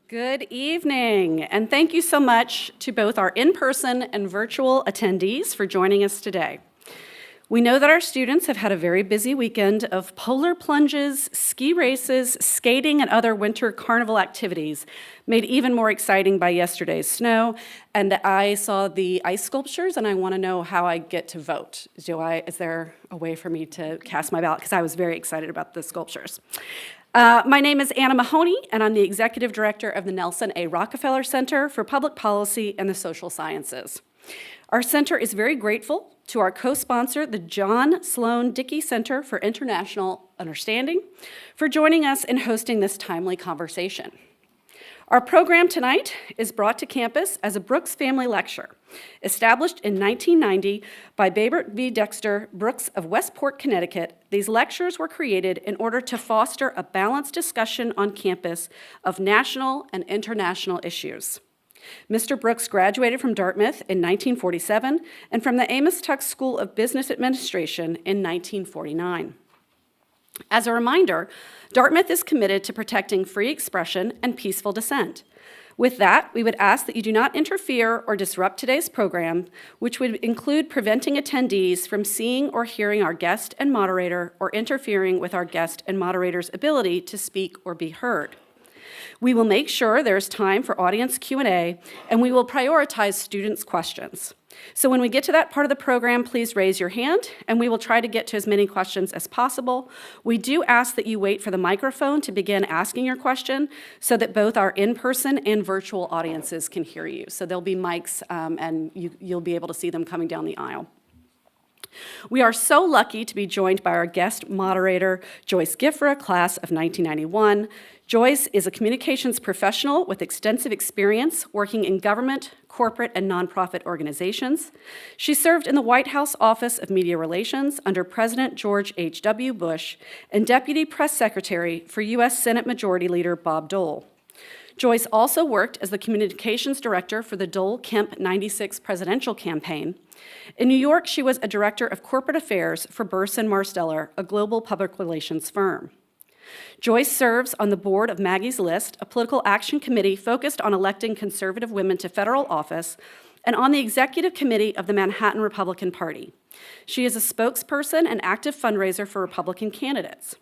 Good evening, and thank you so much to both our in-person and virtual attendees for joining us today. We know that our students have had a very busy weekend of polar plunges, ski races, skating, and other winter carnival activities, made even more exciting by yesterday's snow. And I saw the ice sculptures, and I want to know how I get to vote. Is there a way for me to cast my ballot? Because I was very excited about the sculptures. My name is Anna Mahoney, and I'm the Executive Director of the Nelson A. Rockefeller Center for Public Policy and the Social Sciences. Our center is very grateful to our co-sponsor, the John Sloan Dickey Center for International Understanding, for joining us in hosting this timely conversation. Our program tonight is brought to campus as a Brooks Family Lecture, established in 1990 by Babert V. Dexter Brooks of Westport, Connecticut. These lectures were created in order to foster a balanced discussion on campus of national and international issues. Mr. Brooks graduated from Dartmouth in 1947 and from the Amos Tuck School of Business Administration in 1949. As a reminder, Dartmouth is committed to protecting free expression and peaceful dissent. With that, we would ask that you do not interfere or disrupt today's program, which would include preventing attendees from seeing or hearing our guest and moderator or interfering with our guest and moderator's ability to speak or be heard. We will make sure there is time for audience Q&A, and we will prioritize students' questions. So when we get to that part of the program, please raise your hand, and we will try to get to as many questions as possible. We do ask that you wait for the microphone to begin asking your question so that both our in-person and virtual audiences can hear you. So there'll be mics, and you'll be able to see them coming down the aisle. We are so lucky to be joined by our guest moderator, Joyce Giffra, class of 1991. Joyce is a communications professional with extensive experience working in government, corporate, and nonprofit organizations. She served in the White House Office of Media Relations under President George H.W. Bush and Deputy Press Secretary for U.S. Senate Majority Leader Bob Dole. Joyce also worked as the communications director for the Dole-Kemp 96 presidential campaign. In New York, she was a director of corporate affairs for Burson Marsteller, a global public relations firm. Joyce serves on the board of Maggie's List, a political action committee focused on electing conservative women to federal office, and on the executive committee of the Manhattan Republican Party. She is a spokesperson and active fundraiser for Republican candidates.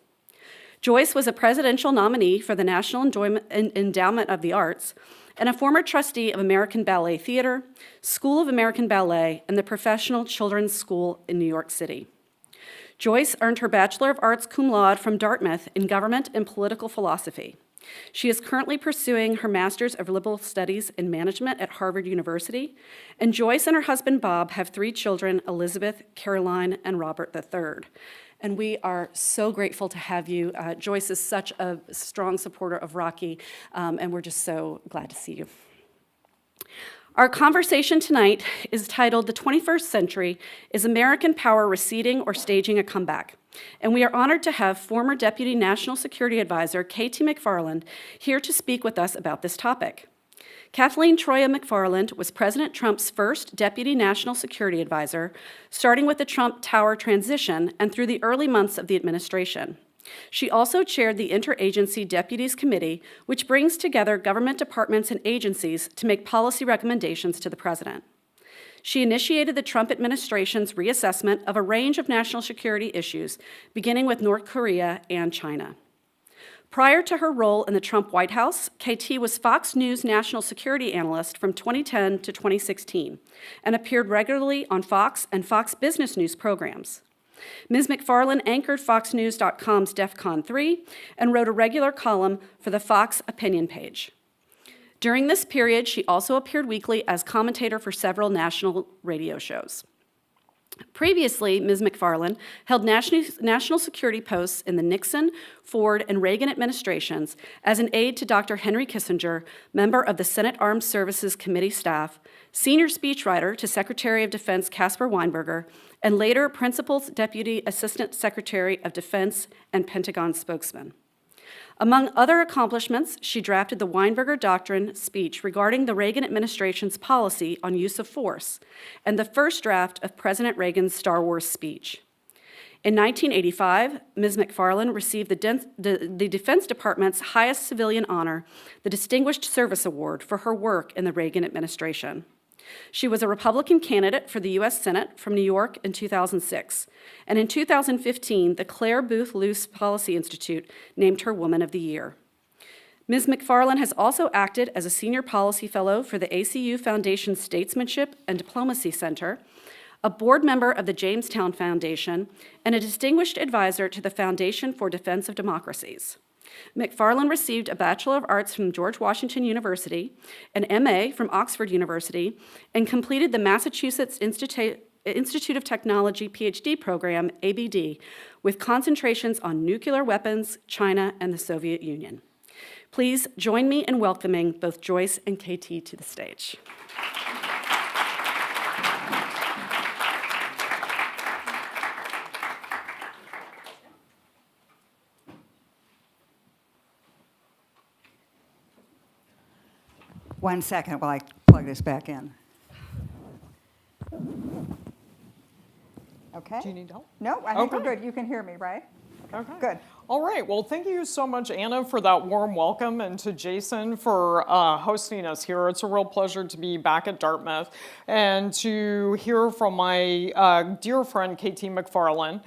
Joyce was a presidential nominee for the National Endowment of the Arts and a former trustee of American Ballet Theater, School of American Ballet, and the Professional Children's School in New York City. Joyce earned her Bachelor of Arts cum laude from Dartmouth in Government and Political Philosophy. She is currently pursuing her Master's of Liberal Studies in Management at Harvard University, and Joyce and her husband Bob have 3 children, Elizabeth, Caroline, and Robert III. And we are so grateful to have you. Joyce is such a strong supporter of Rocky, and we're just so glad to see you. Our conversation tonight is titled, "The 21st Century, Is American Power Receding or Staging a Comeback?" And we are honored to have former Deputy National Security Advisor K.T. McFarland here to speak with us about this topic. Kathleen Troya McFarland was President Trump's first Deputy National Security Advisor, starting with the Trump Tower transition and through the early months of the administration. She also chaired the Interagency Deputies Committee, which brings together government departments and agencies to make policy recommendations to the president. She initiated the Trump administration's reassessment of a range of national security issues, beginning with North Korea and China. Prior to her role in the Trump White House, KT was Fox News national security analyst from 2010 to 2016 and appeared regularly on Fox and Fox Business News programs. Ms. McFarland anchored FoxNews.com's DEFCON 3 and wrote a regular column for the Fox Opinion page. During this period, she also appeared weekly as commentator for several national radio shows. Previously, Ms. McFarland held national security posts in the Nixon, Ford, and Reagan administrations as an aide to Dr. Henry Kissinger, member of the Senate Armed Services Committee staff, senior speechwriter to Secretary of Defense Caspar Weinberger, and later Principal Deputy Assistant Secretary of Defense and Pentagon spokesman. Among other accomplishments, she drafted the Weinberger Doctrine speech regarding the Reagan administration's policy on use of force and the first draft of President Reagan's Star Wars speech. In 1985, Ms. McFarland received the Defense Department's highest civilian honor, the Distinguished Service Award, for her work in the Reagan administration. She was a Republican candidate for the U.S. Senate from New York in 2006, and in 2015, the Clare Boothe Luce Policy Institute named her Woman of the Year. Ms. McFarland has also acted as a senior policy fellow for the ACU Foundation Statesmanship and Diplomacy Center, a board member of the Jamestown Foundation, and a distinguished advisor to the Foundation for Defense of Democracies. McFarland received a Bachelor of Arts from George Washington University, an MA from Oxford University, and completed the Massachusetts Institute of Technology PhD program, ABD, with concentrations on nuclear weapons, China, and the Soviet Union. Please join me in welcoming both Joyce and KT to the stage. One second while I plug this back in. Okay. Do you need help? No, I think we're Okay. good. You can hear me, right? Okay. Good. All right. Well, thank you so much, Anna, for that warm welcome, and to Jason for hosting us here. It's a real pleasure to be back at Dartmouth and to hear from my dear friend, KT McFarland,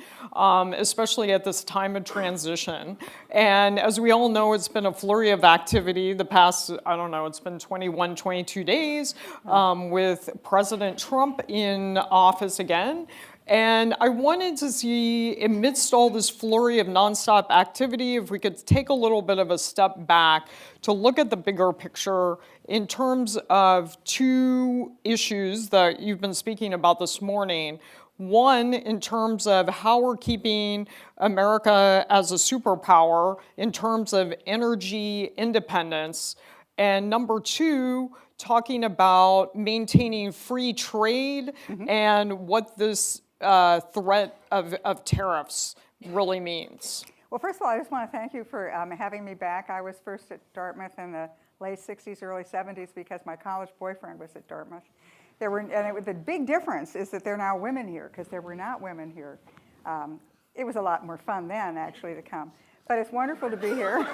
especially at this time of transition. And as we all know, it's been a flurry of activity the past, I don't know, it's been 21, 22 days with President Trump in office again. And I wanted to see, amidst all this flurry of nonstop activity, if we could take a little bit of a step back to look at the bigger picture in terms of two issues that you've been speaking about this morning. One, in terms of how we're keeping America as a superpower in terms of energy independence. And number two, talking about maintaining free trade and what this threat of tariffs really means. Well, first of all, I just want to thank you for having me back. I was first at Dartmouth in the late 60s, early 70s because my college boyfriend was at Dartmouth. The big difference is that there are now women here because there were not women here. It was a lot more fun then, actually, to come. But it's wonderful to be here.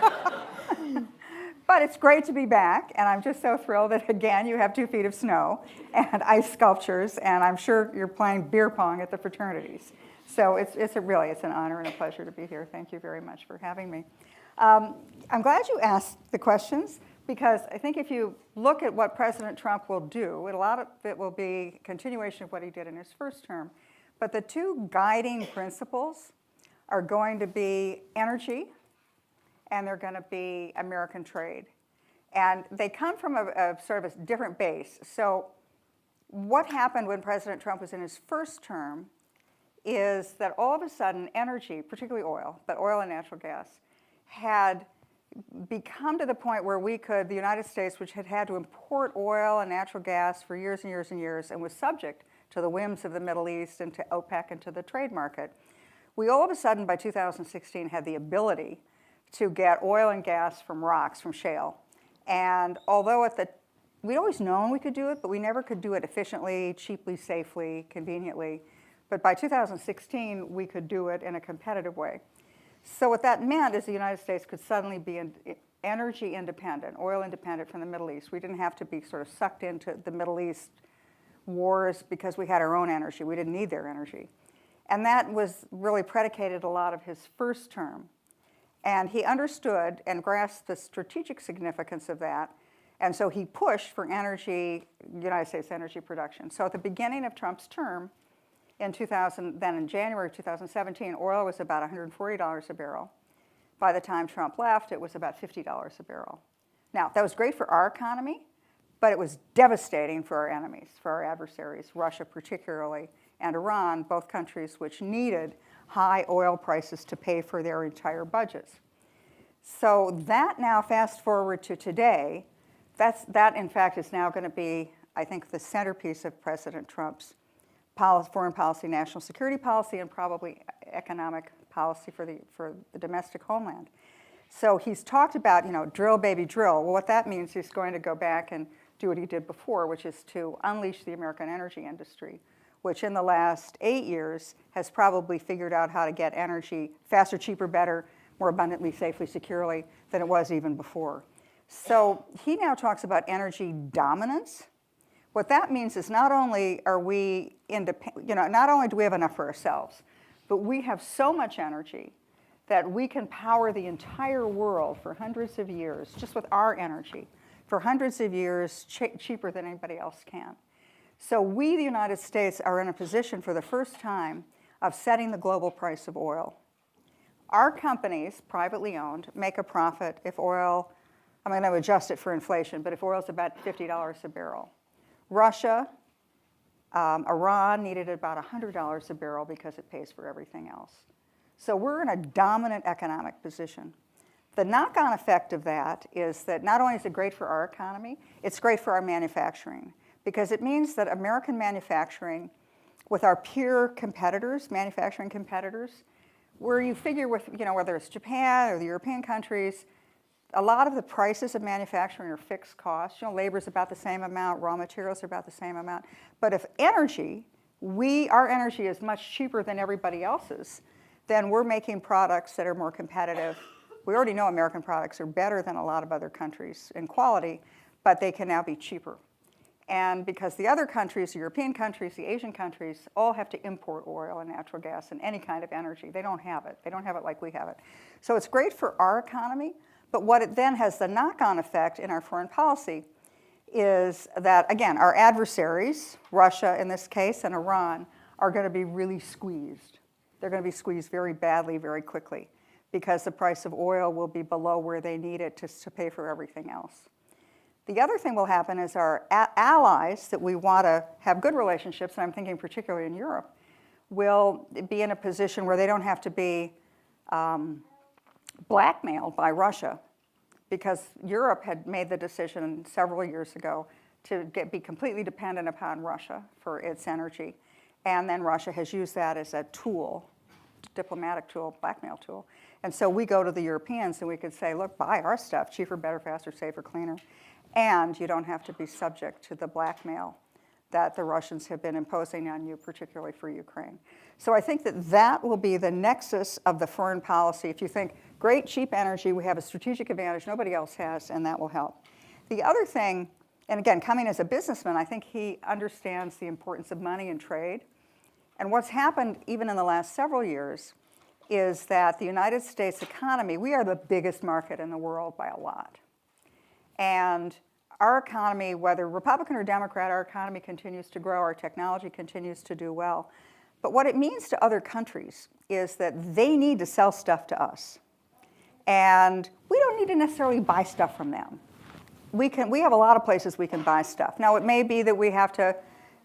But it's great to be back, and I'm just so thrilled that, again, you have 2 feet of snow and ice sculptures, and I'm sure you're playing beer pong at the fraternities. So it's an honor and a pleasure to be here. Thank you very much for having me. I'm glad you asked the questions, because I think if you look at what President Trump will do, a lot of it will be a continuation of what he did in his first term. But the 2 guiding principles are going to be energy, and they're going to be American trade. And they come from a sort of a different base. So what happened when President Trump was in his first term is that all of a sudden energy, particularly oil, but oil and natural gas, had become to the point where the United States, which had had to import oil and natural gas for years and years and years and was subject to the whims of the Middle East and to OPEC and to the trade market, we all of a sudden by 2016 had the ability to get oil and gas from rocks, from shale. And although we'd always known we could do it, but we never could do it efficiently, cheaply, safely, conveniently. But by 2016, we could do it in a competitive way. So what that meant is the United States could suddenly be energy independent, oil independent from the Middle East. We didn't have to be sort of sucked into the Middle East wars because we had our own energy. We didn't need their energy. And that was really predicated a lot of his first term. And he understood and grasped the strategic significance of that. And so he pushed for United States energy production. So at the beginning of Trump's term, then in January 2017, oil was about $140 a barrel. By the time Trump left, it was about $50 a barrel. Now, that was great for our economy, but it was devastating for our enemies, for our adversaries, Russia particularly, and Iran, both countries which needed high oil prices to pay for their entire budgets. So that now, fast forward to today, that in fact is now going to be, I think, the centerpiece of President Trump's foreign policy, national security policy, and probably economic policy for the domestic homeland. So he's talked about, drill, baby, drill. Well, what that means, he's going to go back and do what he did before, which is to unleash the American energy industry, which in the last 8 years has probably figured out how to get energy faster, cheaper, better, more abundantly, safely, securely than it was even before. So he now talks about energy dominance. What that means is not only are we independent, not only do we have enough for ourselves, but we have so much energy that we can power the entire world for hundreds of years, just with our energy, for hundreds of years, cheaper than anybody else can. So we, the United States, are in a position for the first time of setting the global price of oil. Our companies, privately owned, make a profit if oil, I'm going to adjust it for inflation, but if oil is about $50 a barrel. Russia, Iran needed about $100 a barrel because it pays for everything else. So we're in a dominant economic position. The knock-on effect of that is that not only is it great for our economy, it's great for our manufacturing, because it means that American manufacturing, with our peer competitors, manufacturing competitors, where you figure with, whether it's Japan or the European countries, a lot of the prices of manufacturing are fixed costs. Labor is about the same amount, raw materials are about the same amount. But if our energy is much cheaper than everybody else's, then we're making products that are more competitive. We already know American products are better than a lot of other countries in quality, but they can now be cheaper. And because the other countries, the European countries, the Asian countries, all have to import oil and natural gas and any kind of energy. They don't have it. They don't have it like we have it. So it's great for our economy, but what it then has the knock-on effect in our foreign policy is that, again, our adversaries, Russia in this case and Iran, are going to be really squeezed. They're going to be squeezed very badly, very quickly, because the price of oil will be below where they need it to pay for everything else. The other thing will happen is our allies that we want to have good relationships, and I'm thinking particularly in Europe, will be in a position where they don't have to be blackmailed by Russia, because Europe had made the decision several years ago to be completely dependent upon Russia for its energy. And then Russia has used that as a tool, diplomatic tool, blackmail tool. And so we go to the Europeans and we could say, look, buy our stuff, cheaper, better, faster, safer, cleaner. And you don't have to be subject to the blackmail that the Russians have been imposing on you, particularly for Ukraine. So I think that will be the nexus of the foreign policy. If you think, great, cheap energy, we have a strategic advantage nobody else has, and that will help. The other thing, and again, coming as a businessman, I think he understands the importance of money and trade. And what's happened even in the last several years is that the United States economy, we are the biggest market in the world by a lot. And our economy, whether Republican or Democrat, our economy continues to grow, our technology continues to do well. But what it means to other countries is that they need to sell stuff to us. And we don't need to necessarily buy stuff from them. We have a lot of places we can buy stuff. Now, it may be that we have to,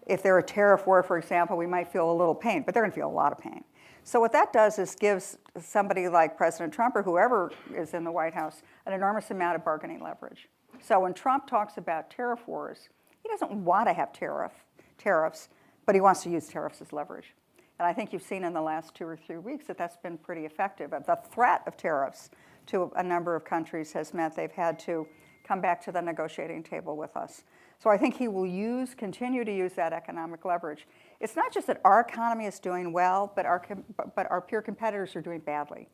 if they're a tariff war, for example, we might feel a little pain, but they're going to feel a lot of pain. So what that does is gives somebody like President Trump or whoever is in the White House an enormous amount of bargaining leverage. So when Trump talks about tariff wars, he doesn't want to have tariffs, but he wants to use tariffs as leverage. And I think you've seen in the last 2 or 3 weeks that that's been pretty effective. The threat of tariffs to a number of countries has meant they've had to come back to the negotiating table with us. So I think he will continue to use that economic leverage. It's not just that our economy is doing well, but our peer competitors are doing badly.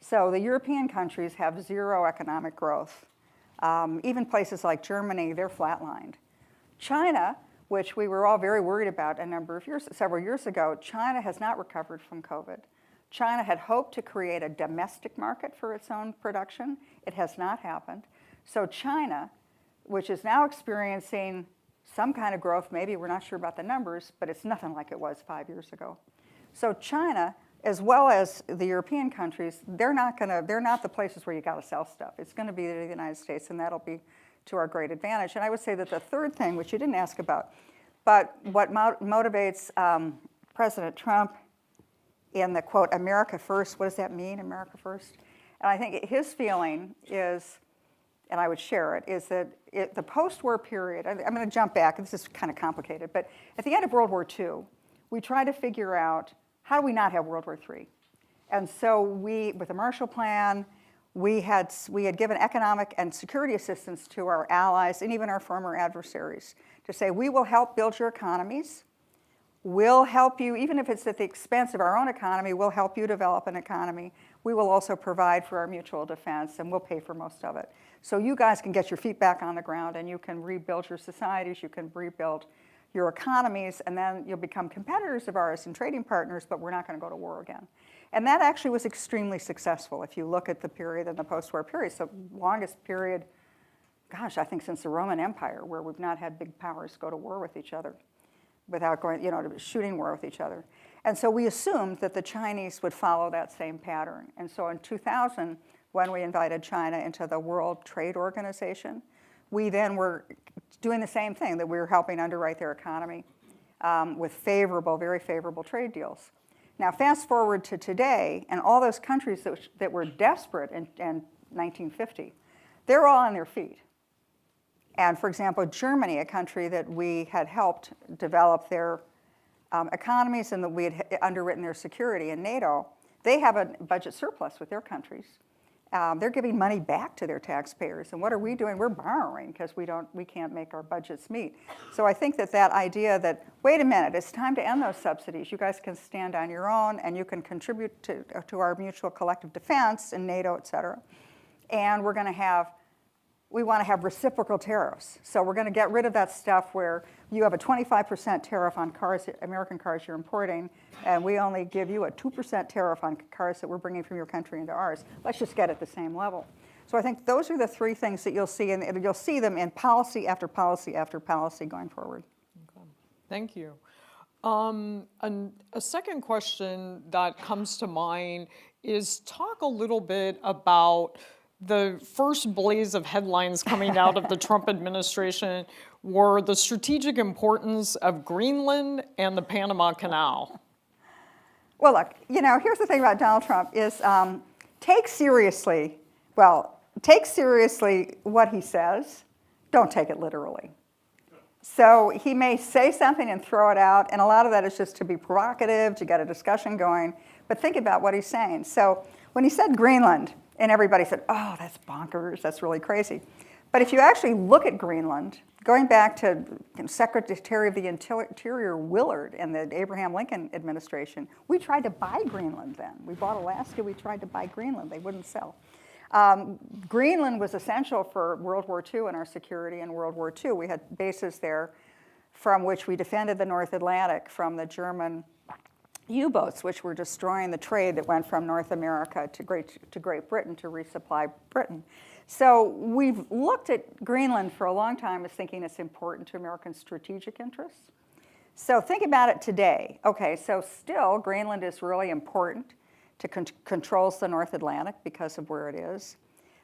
So the European countries have zero economic growth. Even places like Germany, they're flatlined. China, which we were all very worried about several years ago, China has not recovered from COVID. China had hoped to create a domestic market for its own production. It has not happened. So China, which is now experiencing some kind of growth, maybe we're not sure about the numbers, but it's nothing like it was 5 years ago. So China, as well as the European countries, they're not the places where you got to sell stuff. It's going to be the United States, and that'll be to our great advantage. And I would say that the third thing, which you didn't ask about, but what motivates President Trump in the quote, America first, what does that mean, America first? And I think his feeling is, and I would share it, is that the post-war period, I'm going to jump back, this is kind of complicated, but at the end of World War II, we tried to figure out, how do we not have World War III? And so with the Marshall Plan, we had given economic and security assistance to our allies and even our former adversaries to say, we will help build your economies. We'll help you, even if it's at the expense of our own economy, we'll help you develop an economy. We will also provide for our mutual defense, and we'll pay for most of it. So you guys can get your feet back on the ground, and you can rebuild your societies, you can rebuild your economies, and then you'll become competitors of ours and trading partners, but we're not going to go to war again. And that actually was extremely successful if you look at the period and the post-war period. So longest period, gosh, I think since the Roman Empire, where we've not had big powers go to war with each other without going, to shooting war with each other. And so we assumed that the Chinese would follow that same pattern. And so in 2000, when we invited China into the World Trade Organization, we then were doing the same thing, that we were helping underwrite their economy with favorable, very favorable trade deals. Now, fast forward to today, and all those countries that were desperate in 1950, they're all on their feet. And for example, Germany, a country that we had helped develop their economies and that we had underwritten their security in NATO, they have a budget surplus with their countries. They're giving money back to their taxpayers. And what are we doing? We're borrowing because we can't make our budgets meet. So I think that idea that, wait a minute, it's time to end those subsidies. You guys can stand on your own and you can contribute to our mutual collective defense in NATO, et cetera. And we want to have reciprocal tariffs. So we're going to get rid of that stuff where you have a 25% tariff on cars, American cars you're importing, and we only give you a 2% tariff on cars that we're bringing from your country into ours. Let's just get at the same level. So I think those are the three things that you'll see, and you'll see them in policy after policy after policy going forward. Okay. Thank you. And a second question that comes to mind is talk a little bit about the first blaze of headlines coming out of the Trump administration were the strategic importance of Greenland and the Panama Canal. Well, look, here's the thing about Donald Trump is take seriously what he says. Don't take it literally. So he may say something and throw it out, and a lot of that is just to be provocative, to get a discussion going, but think about what he's saying. So when he said Greenland, and everybody said, oh, that's bonkers, that's really crazy. But if you actually look at Greenland, going back to Secretary of the Interior Willard and the Abraham Lincoln administration, we tried to buy Greenland then. We bought Alaska, we tried to buy Greenland, they wouldn't sell. Greenland was essential for World War II and our security in World War II. We had bases there from which we defended the North Atlantic from the German U-boats, which were destroying the trade that went from North America to Great Britain to resupply Britain. So we've looked at Greenland for a long time as thinking it's important to American strategic interests. So think about it today. Okay, so still Greenland is really important to controls the North Atlantic because of where it is.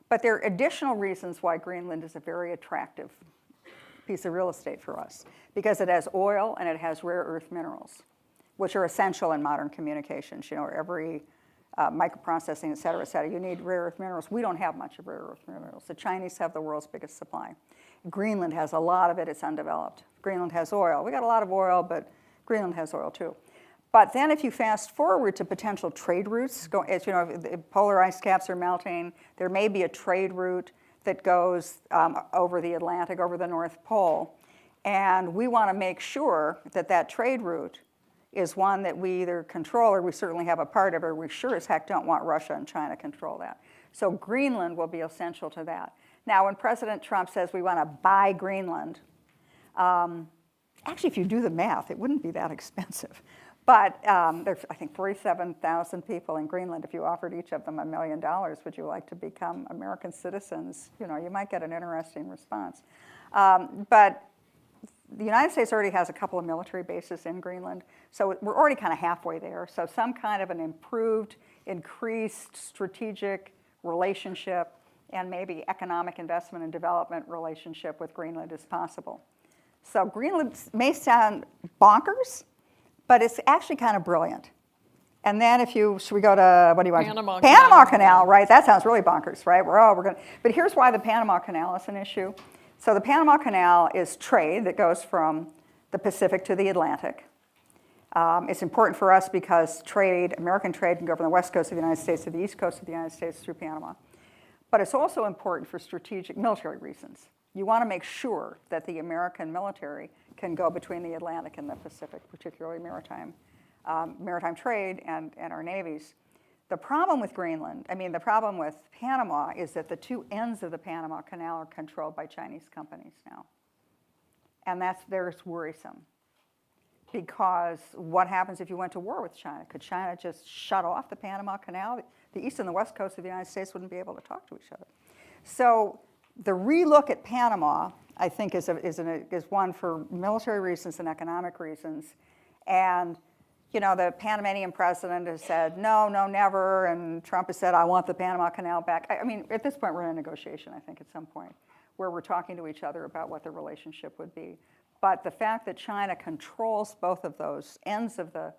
But there are additional reasons why Greenland is a very attractive piece of real estate for us, because it has oil and it has rare earth minerals, which are essential in modern communications. Every microprocessing, et cetera, you need rare earth minerals. We don't have much of rare earth minerals. The Chinese have the world's biggest supply. Greenland has a lot of it, it's undeveloped. Greenland has oil. We got a lot of oil, but Greenland has oil too. But then if you fast forward to potential trade routes, as the polar ice caps are melting, there may be a trade route that goes over the Atlantic, over the North Pole. And we want to make sure that that trade route is one that we either control or we certainly have a part of, or we sure as heck don't want Russia and China to control that. So Greenland will be essential to that. Now, when President Trump says we want to buy Greenland, actually, if you do the math, it wouldn't be that expensive. But there's, I think, 47,000 people in Greenland. If you offered each of them $1 million, would you like to become American citizens? You might get an interesting response. But the United States already has a couple of military bases in Greenland, so we're already kind of halfway there. So some kind of an improved, increased strategic relationship and maybe economic investment and development relationship with Greenland is possible. So Greenland may sound bonkers, but it's actually kind of brilliant. And then should we go to, what do you want? Panama Canal, right? That sounds really bonkers, right? But here's why the Panama Canal is an issue. So the Panama Canal is trade that goes from the Pacific to the Atlantic. It's important for us because American trade can go from the west coast of the United States to the east coast of the United States through Panama. But it's also important for strategic military reasons. You want to make sure that the American military can go between the Atlantic and the Pacific, particularly maritime trade and our navies. The problem with Greenland, the problem with Panama is that the two ends of the Panama Canal are controlled by Chinese companies now. And there's worrisome. Because what happens if you went to war with China? Could China just shut off the Panama Canal? The east and the west coast of the United States wouldn't be able to talk to each other. So the relook at Panama, I think, is one for military reasons and economic reasons. And the Panamanian president has said, no, never. And Trump has said, I want the Panama Canal back. At this point, we're in a negotiation, I think, at some point, where we're talking to each other about what the relationship would be. But the fact that China controls both of those ends of the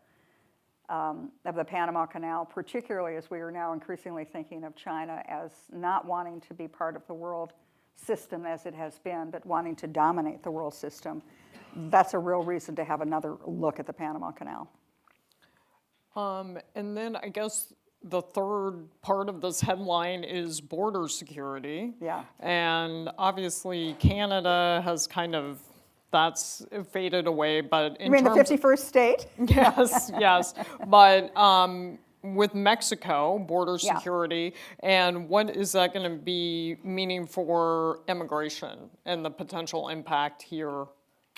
Panama Canal, particularly as we are now increasingly thinking of China as not wanting to be part of the world system as it has been, but wanting to dominate the world system, that's a real reason to have another look at the Panama Canal. And then I guess the third part of this headline is border security. Yeah. And obviously Canada has that's faded away, but in You mean the terms 51st state? Yes. But with Mexico, border Yeah. security, and what is that going to be meaning for immigration and the potential impact here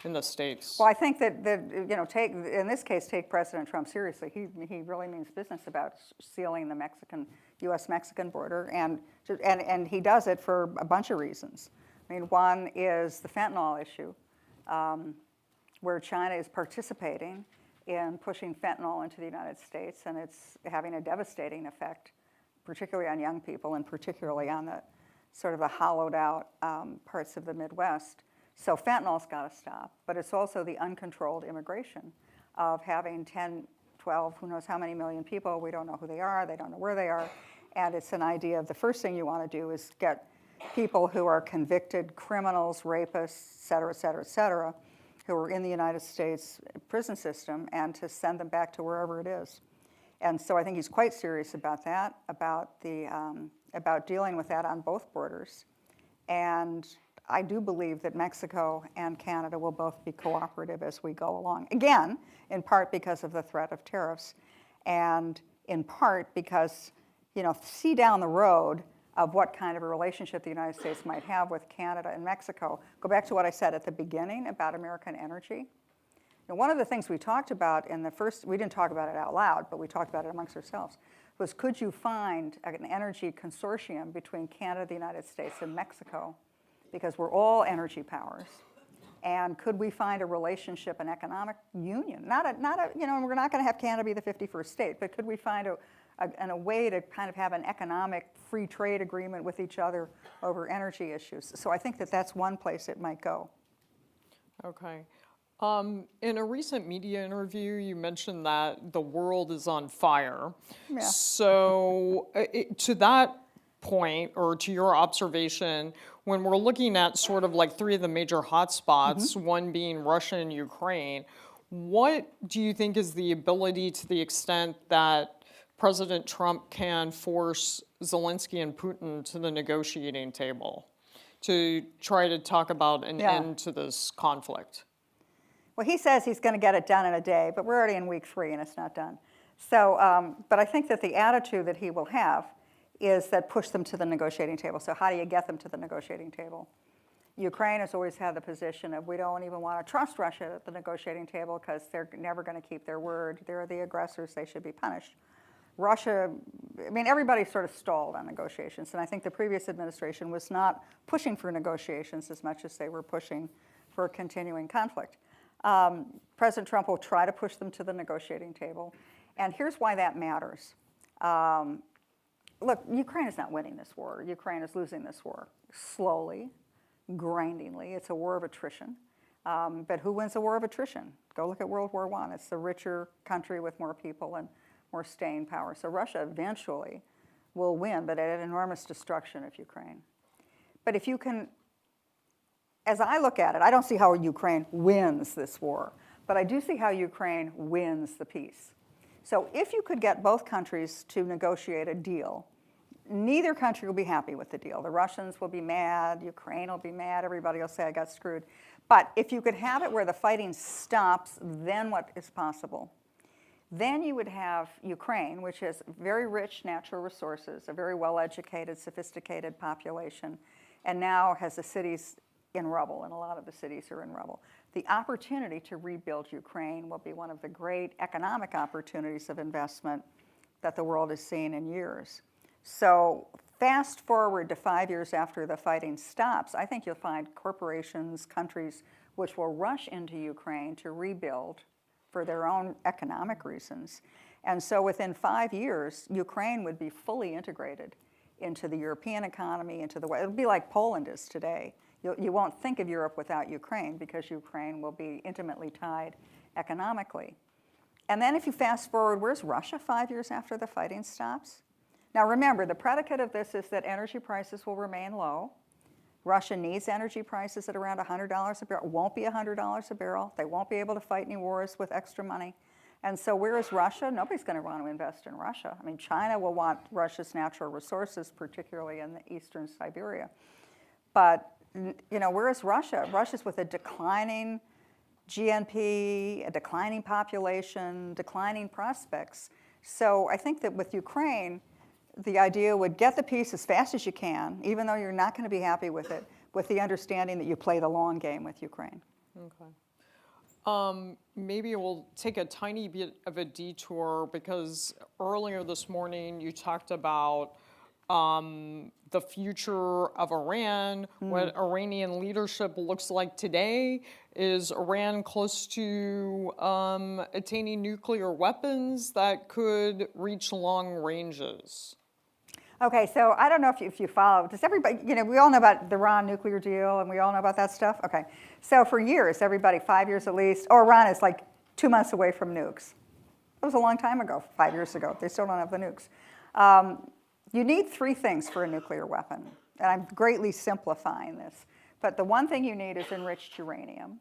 in the States? Well, I think that in this case, take President Trump seriously. He really means business about sealing the U.S.-Mexican border, and he does it for a bunch of reasons. One is the fentanyl issue, where China is participating in pushing fentanyl into the United States, and it's having a devastating effect, particularly on young people, and particularly on the sort of the hollowed out parts of the Midwest. So fentanyl's got to stop, but it's also the uncontrolled immigration of having 10, 12, who knows how many million people. We don't know who they don't know where they are, and it's an idea of the first thing you want to do is get people who are convicted criminals, rapists, et cetera, who are in the United States prison system, and to send them back to wherever it is. And so I think he's quite serious about that, about dealing with that on both borders. And I do believe that Mexico and Canada will both be cooperative as we go along. Again, in part because of the threat of tariffs, and in part because, see down the road of what kind of a relationship the United States might have with Canada and Mexico. Go back to what I said at the beginning about American energy. One of the things we talked about we didn't talk about it out loud, but we talked about it amongst ourselves, was could you find an energy consortium between Canada, the United States, and Mexico? Because we're all energy powers. And could we find a relationship, an economic union? We're not going to have Canada be the 51st state, but could we find a way to kind of have an economic free trade agreement with each other over energy issues? So I think that that's one place it might go. Okay. In a recent media interview, you mentioned that the world is on fire. Yeah. So to that point, or to your observation, when we're looking at sort of like three of the major hotspots, one being Russia and Ukraine, what do you think is the ability, to the extent that President Trump can force Zelensky and Putin to the negotiating table to try to talk about an end to this conflict? Well, he says he's going to get it done in a day, but we're already in week 3 and it's not done. So, but I think that the attitude that he will have is that push them to the negotiating table. So how do you get them to the negotiating table? Ukraine has always had the position of we don't even want to trust Russia at the negotiating table because they're never going to keep their word. They're the aggressors. They should be punished. Russia, everybody sort of stalled on negotiations, and I think the previous administration was not pushing for negotiations as much as they were pushing for a continuing conflict. President Trump will try to push them to the negotiating table, and here's why that matters. Look, Ukraine is not winning this war. Ukraine is losing this war slowly, grindingly. It's a war of attrition. But who wins a war of attrition? Go look at World War I. It's the richer country with more people and more staying power. So Russia eventually will win, but at an enormous destruction of Ukraine. But if you can, as I look at it, I don't see how Ukraine wins this war, but I do see how Ukraine wins the peace. So if you could get both countries to negotiate a deal, neither country will be happy with the deal. The Russians will be mad, Ukraine will be mad, everybody will say I got screwed. But if you could have it where the fighting stops, then what is possible? Then you would have Ukraine, which has very rich natural resources, a very well-educated, sophisticated population, and now has the cities in rubble, and a lot of the cities are in rubble. The opportunity to rebuild Ukraine will be one of the great economic opportunities of investment that the world has seen in years. So fast forward to 5 years after the fighting stops, I think you'll find corporations, countries, which will rush into Ukraine to rebuild for their own economic reasons. And so within 5 years, Ukraine would be fully integrated into the European economy, into the way, it'll be like Poland is today. You won't think of Europe without Ukraine because Ukraine will be intimately tied economically. And then if you fast forward, where's Russia 5 years after the fighting stops? Now remember, the predicate of this is that energy prices will remain low. Russia needs energy prices at around $100 a barrel. It won't be $100 a barrel. They won't be able to fight any wars with extra money. And so where is Russia? Nobody's going to want to invest in Russia. I mean, China will want Russia's natural resources, particularly in the eastern Siberia. But where is Russia? Russia's with a declining GNP, a declining population, declining prospects. So I think that with Ukraine, the idea would get the peace as fast as you can, even though you're not going to be happy with it, with the understanding that you play the long game with Ukraine. Okay. Maybe we'll take a tiny bit of a detour because earlier this morning you talked about the future of Iran, what Iranian leadership looks like today. Is Iran close to attaining nuclear weapons that could reach long ranges? Okay, so I don't know if you follow, does everybody, we all know about the Iran nuclear deal and we all know about that stuff? Okay, so for years, everybody, 5 years at least, Iran is like 2 months away from nukes. That was a long time ago, 5 years ago. They still don't have the nukes. You need 3 things for a nuclear weapon, and I'm greatly simplifying this. But the one thing you need is enriched uranium,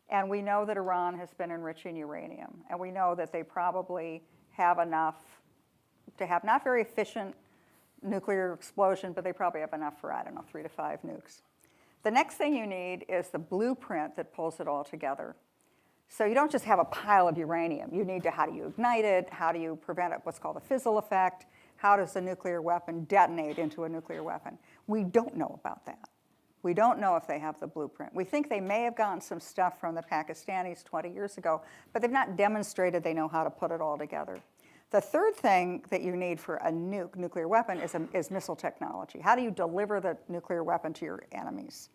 and we know that Iran has been enriching uranium, and we know that they probably have enough to have not very efficient nuclear explosion, but they probably have enough for, 3 to 5 nukes. The next thing you need is the blueprint that pulls it all together. So you don't just have a pile of uranium. You need to, how do you ignite it? How do you prevent what's called a fizzle effect? How does a nuclear weapon detonate into a nuclear weapon? We don't know about that. We don't know if they have the blueprint. We think they may have gotten some stuff from the Pakistanis 20 years ago, but they've not demonstrated they know how to put it all together. The third thing that you need for a nuclear weapon is missile technology. How do you deliver the nuclear weapon to your enemies?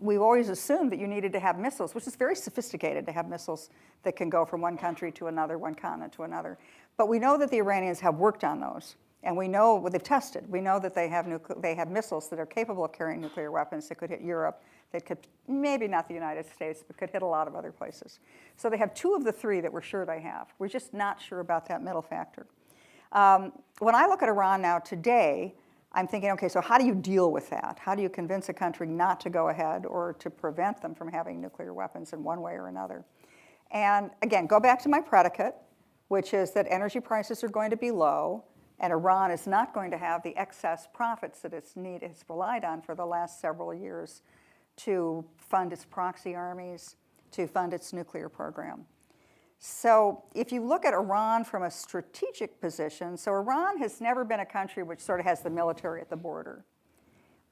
We've always assumed that you needed to have missiles, which is very sophisticated to have missiles that can go from one country to another, one continent to another. But we know that the Iranians have worked on those, and we know what they've tested. We know that they have missiles that are capable of carrying nuclear weapons that could hit Europe, that could, maybe not the United States, but could hit a lot of other places. So they have 2 of the 3 that we're sure they have. We're just not sure about that middle factor. When I look at Iran now today, I'm thinking, okay, so how do you deal with that? How do you convince a country not to go ahead or to prevent them from having nuclear weapons in one way or another? And again, go back to my predicate, which is that energy prices are going to be low, and Iran is not going to have the excess profits that it's relied on for the last several years to fund its proxy armies, to fund its nuclear program. So if you look at Iran from a strategic position, so Iran has never been a country which sort of has the military at the border,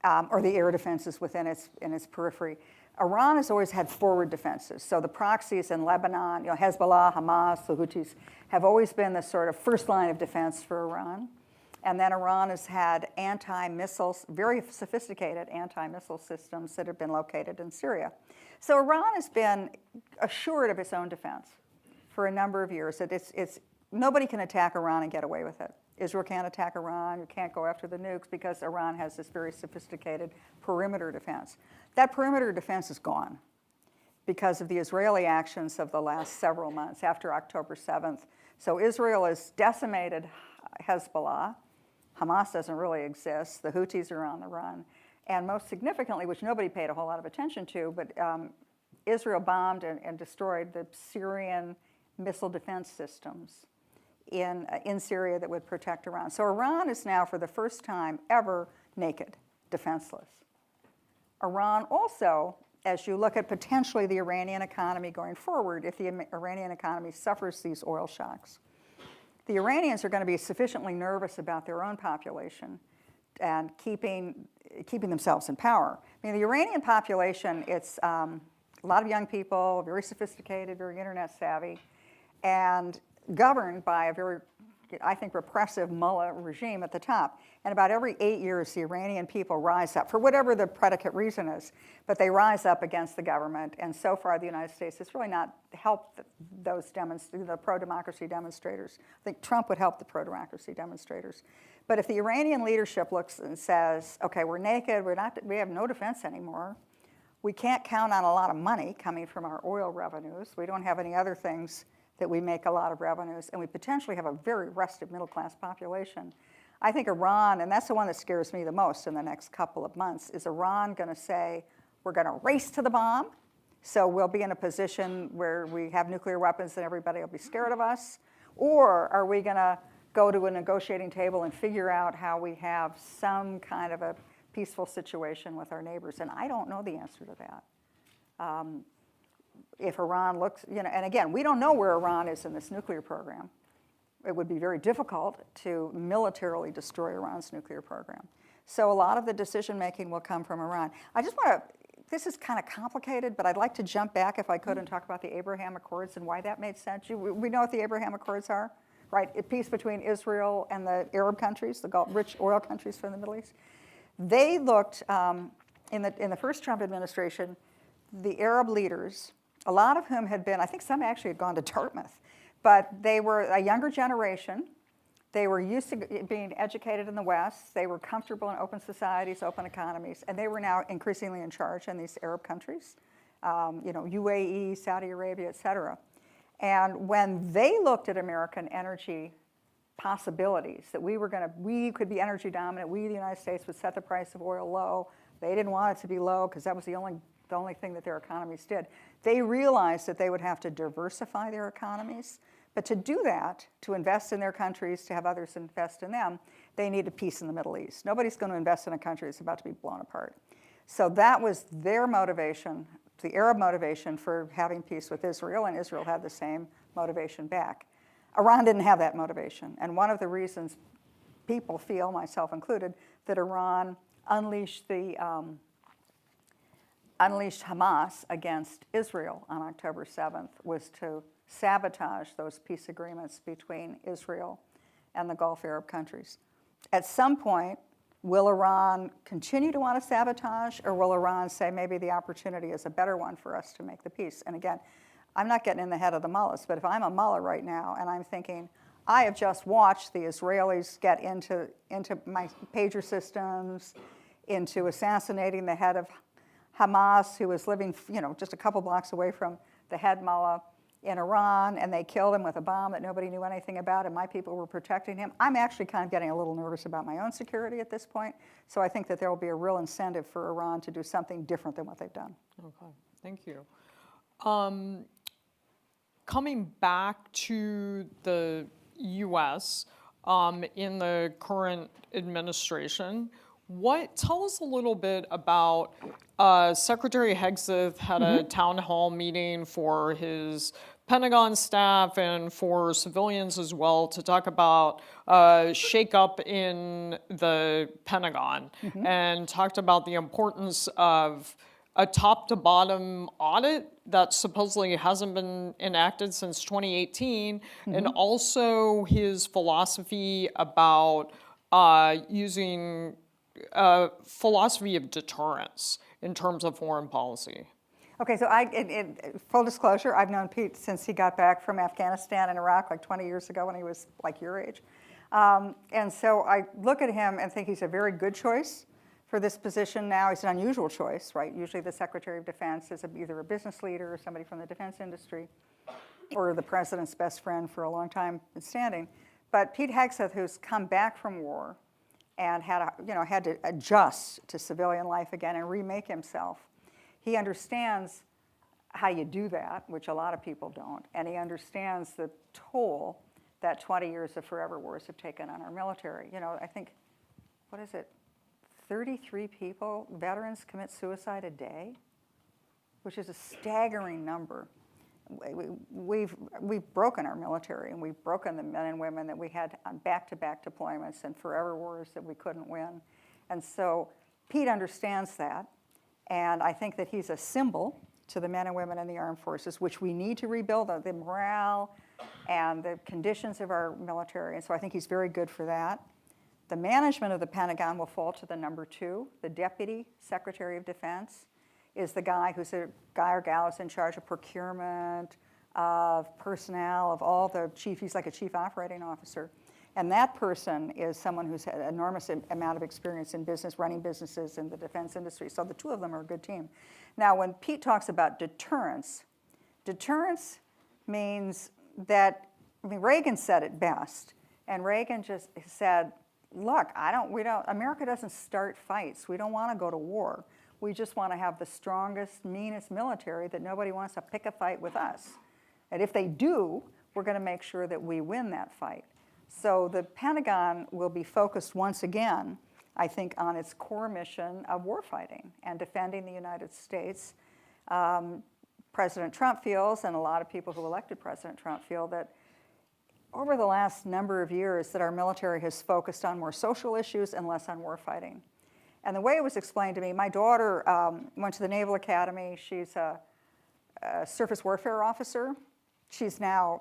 or the air defenses within its periphery. Iran has always had forward defenses. So the proxies in Lebanon, Hezbollah, Hamas, the Houthis, have always been the sort of first line of defense for Iran. And then Iran has had anti-missiles, very sophisticated anti-missile systems that have been located in Syria. So Iran has been assured of its own defense for a number of years. Nobody can attack Iran and get away with it. Israel can't attack Iran. You can't go after the nukes because Iran has this very sophisticated perimeter defense. That perimeter defense is gone because of the Israeli actions of the last several months after October 7th. So Israel has decimated Hezbollah. Hamas doesn't really exist. The Houthis are on the run. And most significantly, which nobody paid a whole lot of attention to, but Israel bombed and destroyed the Syrian missile defense systems in Syria that would protect Iran. So Iran is now, for the first time ever, naked, defenseless. Iran also, as you look at potentially the Iranian economy going forward, if the Iranian economy suffers these oil shocks, the Iranians are going to be sufficiently nervous about their own population and keeping themselves in power. I mean, the Iranian population, it's a lot of young people, very sophisticated, very internet savvy, and governed by a very, I think, repressive mullah regime at the top. And about every 8 years, the Iranian people rise up, for whatever the predicate reason is, but they rise up against the government. And so far, the United States has really not helped the pro-democracy demonstrators. I think Trump would help the pro-democracy demonstrators. But if the Iranian leadership looks and says, okay, we're naked, we have no defense anymore, we can't count on a lot of money coming from our oil revenues, we don't have any other things that we make a lot of revenues, and we potentially have a very restive middle-class population. I think Iran, and that's the one that scares me the most in the next couple of months, is Iran going to say, we're going to race to the bomb, so we'll be in a position where we have nuclear weapons and everybody will be scared of us? Or are we going to go to a negotiating table and figure out how we have some kind of a peaceful situation with our neighbors? And I don't know the answer to that. If Iran looks, and again, we don't know where Iran is in this nuclear program. It would be very difficult to militarily destroy Iran's nuclear program. So a lot of the decision making will come from Iran. I just want to, this is kind of complicated, but I'd like to jump back, if I could, and talk about the Abraham Accords and why that made sense. We know what the Abraham Accords are, right? A peace between Israel and the Arab countries, the rich oil countries from the Middle East. They looked, in the first Trump administration, the Arab leaders, a lot of whom had been, I think some actually had gone to Dartmouth, but they were a younger generation. They were used to being educated in the West. They were comfortable in open societies, open economies, and they were now increasingly in charge in these Arab countries, UAE, Saudi Arabia, et cetera. And when they looked at American energy possibilities, that we could be energy dominant, we, the United States, would set the price of oil low. They didn't want it to be low because that was the only thing that their economies did. They realized that they would have to diversify their economies. But to do that, to invest in their countries, to have others invest in them, they needed peace in the Middle East. Nobody's going to invest in a country that's about to be blown apart. So that was their motivation, the Arab motivation for having peace with Israel, and Israel had the same motivation back. Iran didn't have that motivation. And one of the reasons people feel, myself included, that Iran unleashed Hamas against Israel on October 7th was to sabotage those peace agreements between Israel and the Gulf Arab countries. At some point, will Iran continue to want to sabotage, or will Iran say maybe the opportunity is a better one for us to make the peace? And again, I'm not getting in the head of the mullahs, but if I'm a mullah right now and I'm thinking, I have just watched the Israelis get into my pager systems, into assassinating the head of Hamas, who was living, just a couple blocks away from the head mullah in Iran, and they killed him with a bomb that nobody knew anything about, and my people were protecting him. I'm actually kind of getting a little nervous about my own security at this point. So I think that there will be a real incentive for Iran to do something different than what they've done. Okay, thank you. Coming back to the U.S. In the current administration, tell us a little bit about Secretary Hegseth had a town hall meeting for his Pentagon staff and for civilians as well to talk about shakeup in the Pentagon and talked about the importance of a top-to-bottom audit that supposedly hasn't been enacted since 2018, and also his philosophy about using a philosophy of deterrence in terms of foreign policy. Okay, so full disclosure, I've known Pete since he got back from Afghanistan and Iraq like 20 years ago when he was like your age. And so I look at him and think he's a very good choice for this position now. He's an unusual choice, right? Usually the Secretary of Defense is either a business leader or somebody from the defense industry or the president's best friend for a long time in standing. But Pete Hegseth, who's come back from war and had to adjust to civilian life again and remake himself, he understands how you do that, which a lot of people don't, and he understands the toll that 20 years of forever wars have taken on our military. You know, I think, what is it, 33 people, veterans, commit suicide a day, which is a staggering number. We've broken our military, and we've broken the men and women that we had on back-to-back deployments and forever wars that we couldn't win. And so Pete understands that, and I think that he's a symbol to the men and women in the armed forces, which we need to rebuild the morale and the conditions of our military. And so I think he's very good for that. The management of the Pentagon will fall to the number 2. The Deputy Secretary of Defense is the guy who's a guy or gal who's in charge of procurement, of personnel, of all the chief. He's like a chief operating officer. And that person is someone who's had an enormous amount of experience in business, running businesses in the defense industry. So the two of them are a good team. Now, when Pete talks about deterrence, deterrence means that, I mean, Reagan said it best. And Reagan just said, look, America doesn't start fights. We don't want to go to war. We just want to have the strongest, meanest military that nobody wants to pick a fight with us. And if they do, we're going to make sure that we win that fight. So the Pentagon will be focused once again, I think, on its core mission of warfighting and defending the United States. President Trump feels, and a lot of people who elected President Trump feel, that over the last number of years that our military has focused on more social issues and less on warfighting. And the way it was explained to me, my daughter went to the Naval Academy. She's a surface warfare officer. She's a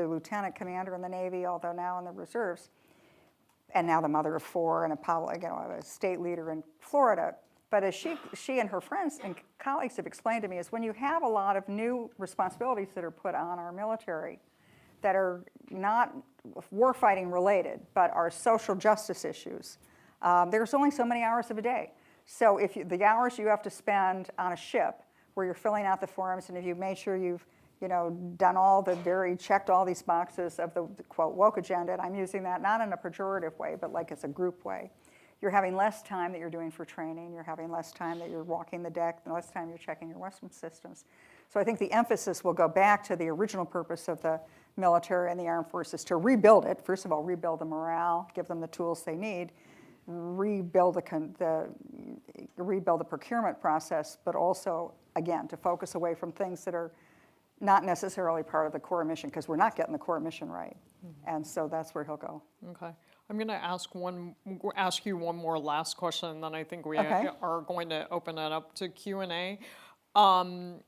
lieutenant commander in the Navy, although now in the reserves, and now the mother of 4 and a state leader in Florida. But as she and her friends and colleagues have explained to me, is when you have a lot of new responsibilities that are put on our military that are not warfighting related, but are social justice issues, there's only so many hours of a day. So if the hours you have to spend on a ship where you're filling out the forms, and if you've made sure you've checked all these boxes of the quote woke agenda, and I'm using that not in a pejorative way, but like it's a group way. You're having less time that you're doing for training. You're having less time that you're walking the deck, and less time you're checking your weapon systems. So I think the emphasis will go back to the original purpose of the military and the armed forces, to rebuild it. First of all, rebuild the morale, give them the tools they need, rebuild the procurement process, but also, again, to focus away from things that are not necessarily part of the core mission, because we're not getting the core mission right. Mm-hmm. And so that's where he'll go. Okay. I'm going to ask you one more last question, and then I think we are going to open it up to Q&A. Can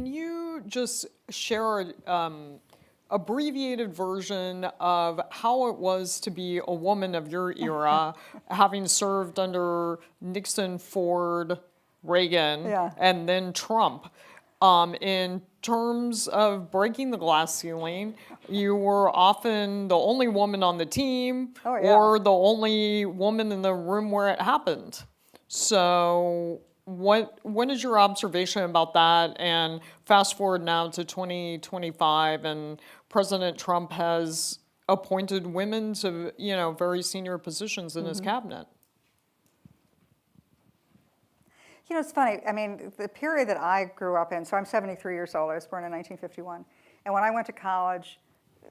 you just share abbreviated version of how it was to be a woman of your era, having served under Nixon, Ford, Reagan, and then Trump? In terms of breaking the glass ceiling, you were often the only woman on the team or the only woman in the room where it happened. So what is your observation about that? And fast forward now to 2025, and President Trump has appointed women to very senior positions in his cabinet. You know, it's funny. I mean, the period that I grew up in, so I'm 73 years old. I was born in 1951. And when I went to college,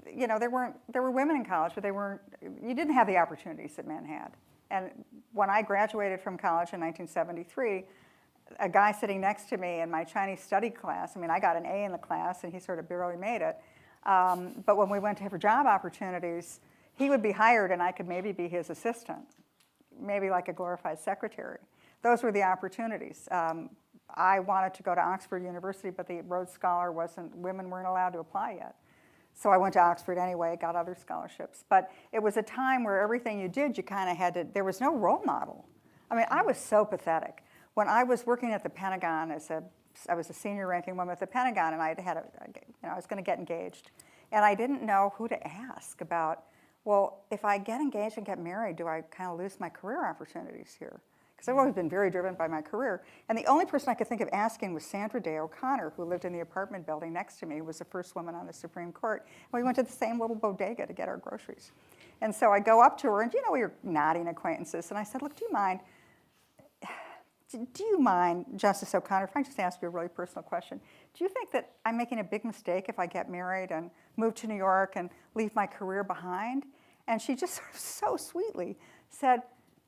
there were women in college, but you didn't have the opportunities that men had. And when I graduated from college in 1973, a guy sitting next to me in my Chinese study class, I mean, I got an A in the class, and he sort of barely made it. But when we went for job opportunities, he would be hired, and I could maybe be his assistant, maybe like a glorified secretary. Those were the opportunities. I wanted to go to Oxford University, but the Rhodes Scholar women weren't allowed to apply yet. So I went to Oxford anyway, got other scholarships. But it was a time where everything you did, you kind of had to, there was no role model. I mean, I was so pathetic. When I was working at the Pentagon I was a senior ranking woman at the Pentagon, and I was going to get engaged. And I didn't know who to ask about, well, if I get engaged and get married, do I kind of lose my career opportunities here? Because I've always been very driven by my career. And the only person I could think of asking was Sandra Day O'Connor, who lived in the apartment building next to me, who was the first woman on the Supreme Court. And we went to the same little bodega to get our groceries. And so I go up to her, and we were nodding acquaintances. And I said, look, do you mind, Do you mind, Justice O'Connor, if I just ask you a really personal question? Do you think that I'm making a big mistake if I get married and move to New York and leave my career behind? And she just sort of so sweetly said,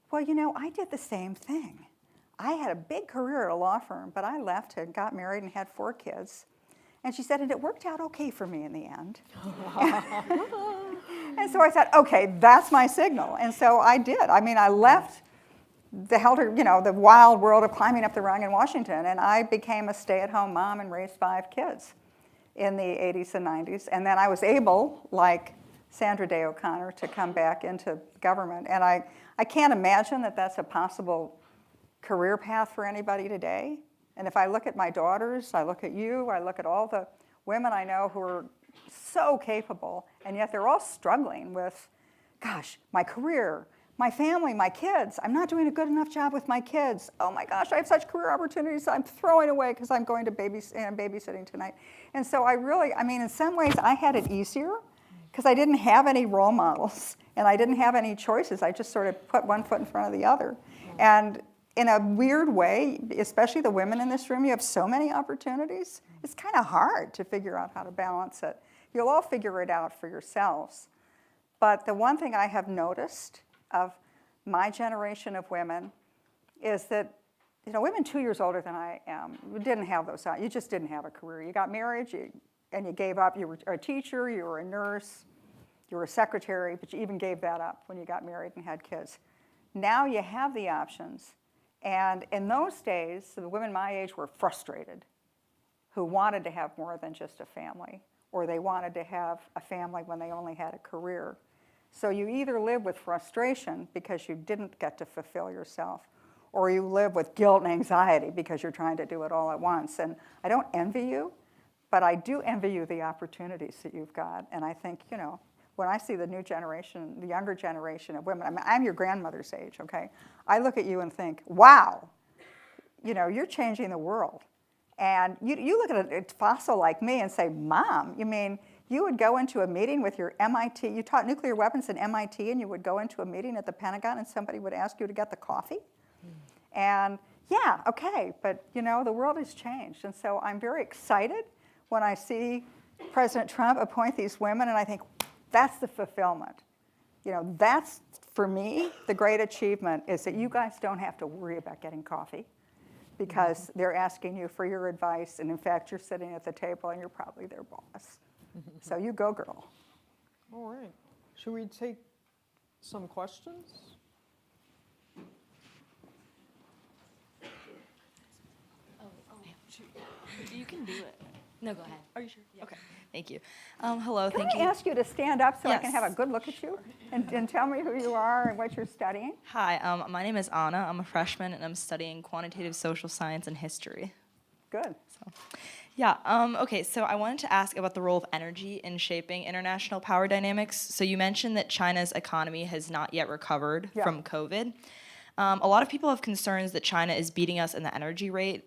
well, you know, I did the same thing. I had a big career at a law firm, but I left and got married and had 4 kids. And she said, and it worked out okay for me in the end. And so I said, okay, that's my signal. And so I did. I mean, I left the wild world of climbing up the rung in Washington, and I became a stay-at-home mom and raised 5 kids in the 80s and 90s. And then I was able, like Sandra Day O'Connor, to come back into government. And I can't imagine that that's a possible career path for anybody today. And if I look at my daughters, I look at you, I look at all the women I know who are so capable, and yet they're all struggling with, gosh, my career, my family, my kids. I'm not doing a good enough job with my kids. Oh my gosh, I have such career opportunities I'm throwing away because I'm going to babysitting tonight. And so in some ways I had it easier because I didn't have any role models and I didn't have any choices. I just sort of put one foot in front of the other. And in a weird way, especially the women in this room, you have so many opportunities. It's kind of hard to figure out how to balance it. You'll all figure it out for yourselves. But the one thing I have noticed of my generation of women is that, women 2 years older than I am didn't have those. You just didn't have a career. You got married and you gave up. You were a teacher, you were a nurse, you were a secretary, but you even gave that up when you got married and had kids. Now you have the options. And in those days, the women my age were frustrated, who wanted to have more than just a family, or they wanted to have a family when they only had a career. So you either live with frustration because you didn't get to fulfill yourself, or you live with guilt and anxiety because you're trying to do it all at once. And I don't envy you, but I do envy you the opportunities that you've got. And I think, when I see the new generation, the younger generation of women, I'm your grandmother's age, okay? I look at you and think, wow, you're changing the world. And you look at a fossil like me and say, Mom, you mean you would go into a meeting with your MIT, you taught nuclear weapons in MIT, and you would go into a meeting at the Pentagon and somebody would ask you to get the coffee? And yeah, okay, but the world has changed. And so I'm very excited when I see President Trump appoint these women, and I think, that's the fulfillment. That's, for me, the great achievement is that you guys don't have to worry about getting coffee because they're asking you for your advice, and in fact, you're sitting at the table and you're probably their boss. So you go, girl. All right. Should we take some questions? You can do it. No, go ahead. Are you sure? Yeah. Okay. Thank you. Hello. Can Thank I you. ask you to stand up so I can Yes. have a good look at you and tell me who you are and what you're studying? Hi. My name is Anna. I'm a freshman and I'm studying quantitative social science and history. Good. Yeah. Okay. So I wanted to ask about the role of energy in shaping international power dynamics. So you mentioned that China's economy has not yet recovered Yeah. from COVID. A lot of people have concerns that China is beating us in the energy race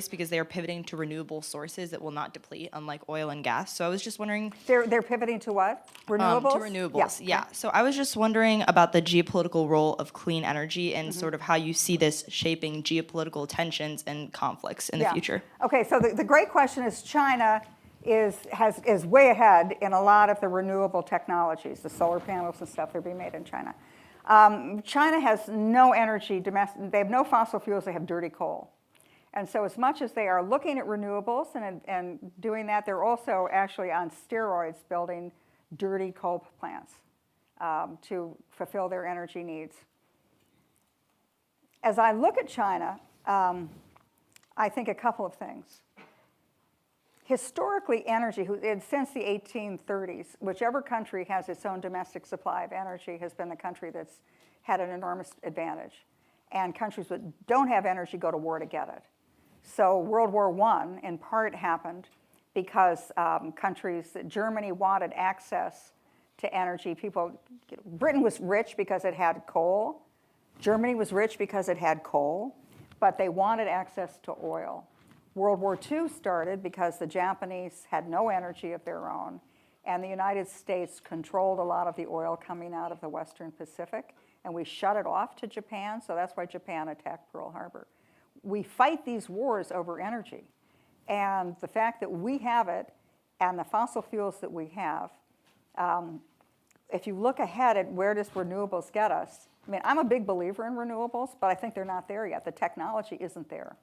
because they are pivoting to renewable sources that will not deplete, unlike oil and gas. So I was just wondering. They're pivoting to what? Renewables? To renewables, yeah. So I was just wondering about the geopolitical role of clean energy and sort of how you see this shaping geopolitical tensions and conflicts in the future. Okay, so the great question is China is way ahead in a lot of the renewable technologies, the solar panels and stuff that are being made in China. China has no energy, they have no fossil fuels, they have dirty coal. And so as much as they are looking at renewables and doing that, they're also actually on steroids building dirty coal plants to fulfill their energy needs. As I look at China, I think a couple of things. Historically, energy, since the 1830s, whichever country has its own domestic supply of energy has been the country that's had an enormous advantage. And countries that don't have energy go to war to get it. So World War I, in part, happened because Germany wanted access to energy. Britain was rich because it had coal. Germany was rich because it had coal, but they wanted access to oil. World War II started because the Japanese had no energy of their own, and the United States controlled a lot of the oil coming out of the Western Pacific, and we shut it off to Japan, so that's why Japan attacked Pearl Harbor. we fight these wars over energy. And the fact that we have it and the fossil fuels that we have, if you look ahead at where does renewables get us, I mean, I'm a big believer in renewables, but I think they're not there yet. The technology isn't there.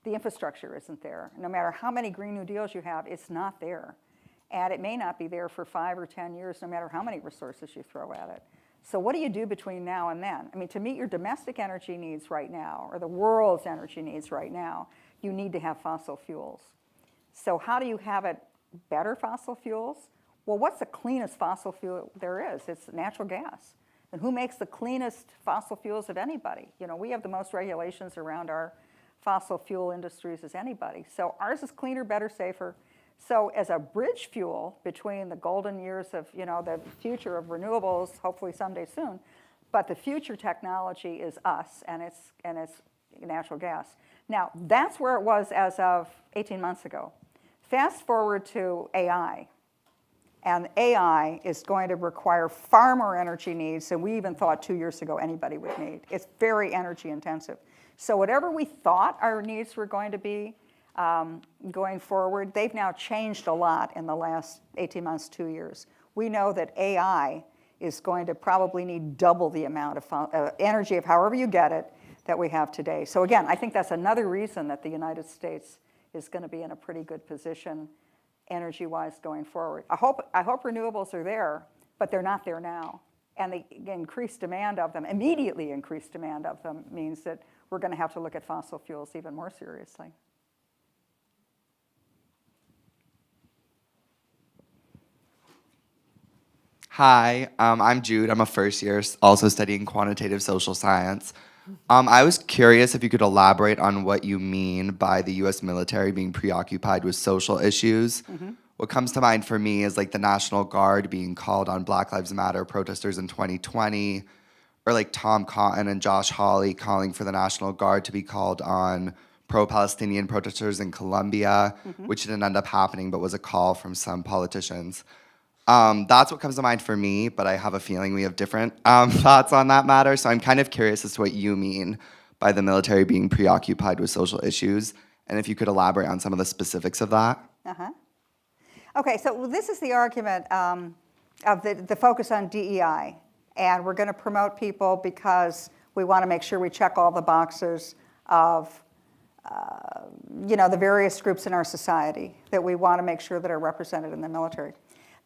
The infrastructure isn't there. No matter how many Green New Deals you have, it's not there. And it may not be there for 5 or 10 years, no matter how many resources you throw at it. So what do you do between now and then? I mean, to meet your domestic energy needs right now, or the world's energy needs right now, you need to have fossil fuels. So how do you have it better fossil fuels? Well, what's the cleanest fossil fuel there is? It's natural gas. And who makes the cleanest fossil fuels of anybody? You know, we have the most regulations around our fossil fuel industries as anybody. So ours is cleaner, better, safer. So as a bridge fuel between the golden years of, you know, the future of renewables, hopefully someday soon, but the future technology is us, and it's natural gas. Now, that's where it was as of 18 months ago. Fast forward to AI. And AI is going to require far more energy needs than we even thought 2 years ago anybody would need. It's very energy intensive. So whatever we thought our needs were going to be going forward, they've now changed a lot in the last 18 months, 2 years. We know that AI is going to probably need double the amount of energy, of however you get it, that we have today. So again, I think that's another reason that the United States is going to be in a pretty good position energy-wise going forward. I hope renewables are there, but they're not there now. And the increased demand of them, immediately increased demand of them, means that we're going to have to look at fossil fuels even more seriously. Hi, I'm Jude. I'm a first year, also studying quantitative social science. I was curious if you could elaborate on what you mean by the US military being preoccupied with social issues. What comes to mind for me is like the National Guard being called on Black Lives Matter protesters in 2020, or like Tom Cotton and Josh Hawley calling for the National Guard to be called on pro-Palestinian protesters in Colombia, which didn't end up happening, but was a call from some politicians. That's what comes to mind for me, but I have a feeling we have different thoughts on that matter. So I'm kind of curious as to what you mean by the military being preoccupied with social issues, and if you could elaborate on some of the specifics of that. Okay, so this is the argument of the focus on DEI. And we're going to promote people because we want to make sure we check all the boxes of the various groups in our society that we want to make sure that are represented in the military.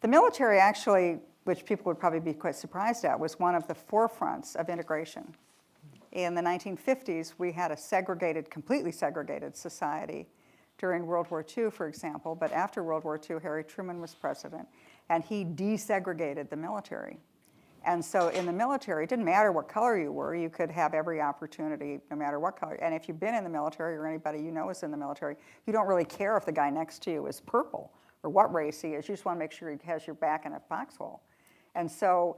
The military actually, which people would probably be quite surprised at, was one of the forefronts of integration. In the 1950s, we had a completely segregated society during World War II, for example, but after World War II, Harry Truman was president, and he desegregated the military. And so in the military, it didn't matter what color you were, you could have every opportunity, no matter what color. And if you've been in the military, or anybody you know is in the military, you don't really care if the guy next to you is purple or what race he is. You just want to make sure he has your back in a foxhole. And so